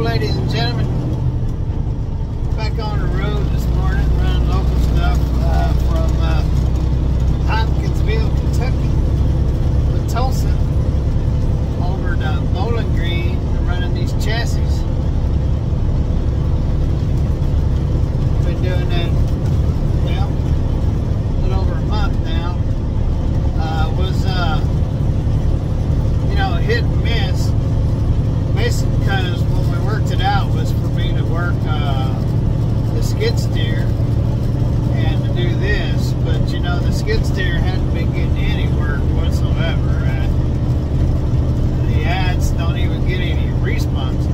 ladies and gentlemen. Back on the road this morning, running local stuff from Hopkinsville, Kentucky, Metalsa, over to Bowling Green, running these chassis. Been doing that, well, a little over a month now. Was you know, hit and miss. Basically, because when we worked it out was for me to work the Skidsteer and to do this, but you know, the Skidsteer hadn't been getting any work whatsoever. The ads don't even get any responses.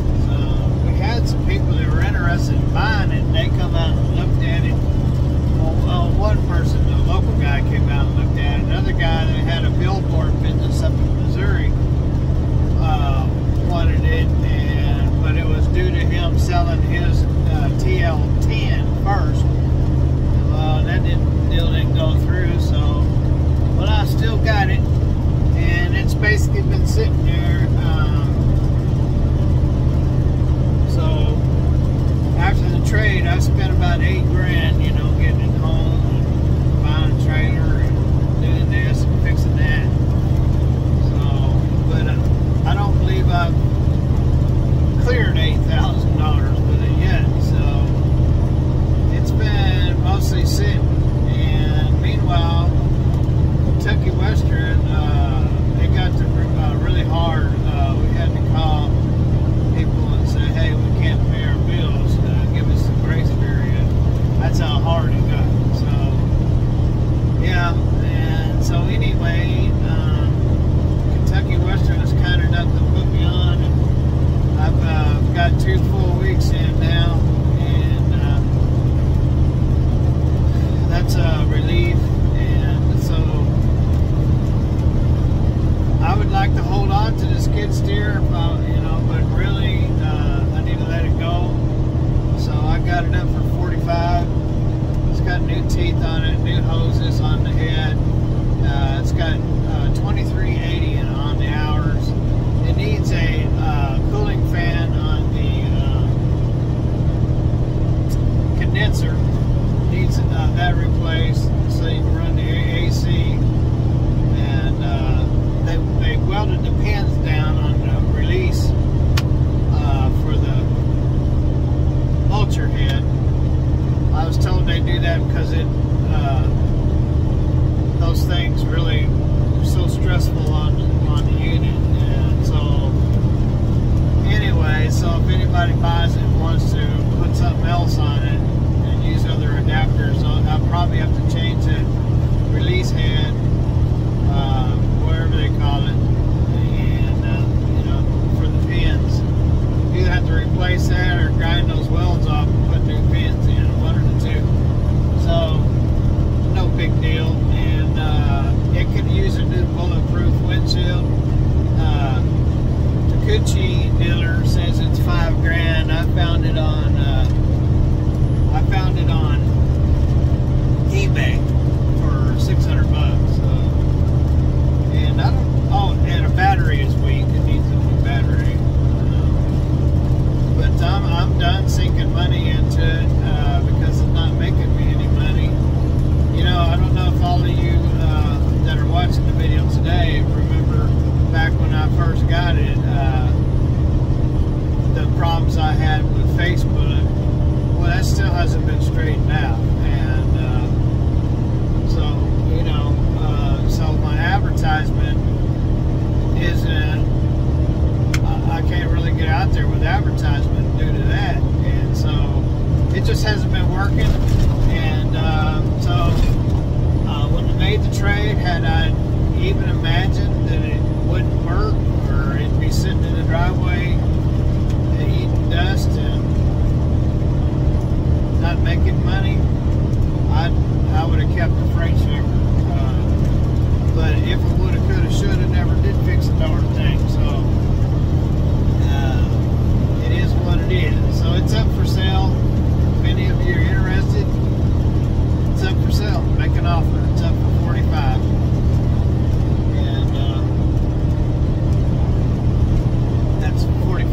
We had some people that were interested in buying it, and they come out and looked at it. Well, one person, the local guy, came out and looked at it. Another guy that had a billboard business up in Missouri wanted it, but it was due to him selling his TL10 first. Well, that deal didn't go through, so, but I still got it, and it's basically been sitting there. So after the trade, I spent about $8,000, you know, getting it home, and buying a trailer, and doing this and fixing that. So, but I don't believe I've cleared $8,000 with it yet, so it's been mostly sitting. And meanwhile, Kentucky Western, they got to really hard. We had to call people and say, hey, we can't pay our bills, give us the grace period. That's how hard it got. So yeah, and so anyway, Kentucky Western has kind enough to put me on, and I've got 2 full weeks in now, and that's a relief. And so I would like to hold on to the skid steer, you know, but really I need to let it go. So I got it up for 45. It's got new teeth on it, new hoses on the head. It's got 2380 on the hours. It needs a cooling fan on the condenser. Needs that replaced so you can run the AC. And they welded the pins down on the release for the vulture head. I was told they do that because those things really are so stressful on the unit. And so anyway, so if anybody buys it and wants to put something else on it and use other adapters, I'll probably have to change that release head, whatever they call it, and you know, for the pins. You either have to replace that or grind those welds off and put new pins in, one or the two. So no big deal, and it could use a new bulletproof windshield. Gucci dealer says it's $5,000. I found it on eBay for $600. And I don't. Oh, and a battery is weak. It needs a new battery. But I'm done sinking money into it because it's not making me any money. You know, I don't know if all of you that are watching the video today remember back when I first got it, the problems I had with Facebook. Well, that still hasn't been straightened out, and so, you know, so my advertisement isn't, I can't really get out there with advertisement due to that, and so it just hasn't been working. And so when I made the trade, had I even imagined that it wouldn't work, or it'd be sitting in the driveway eating dust and not making money, I would have kept the freight shipper. But if it woulda, coulda, shoulda, never did fix the darn thing. So it is what it is. So it's up for sale. If any of you are interested, it's up for sale. Make an offer. It's up for 45. And that's 45.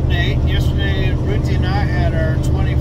update. Yesterday, Ruthie and I had our 21st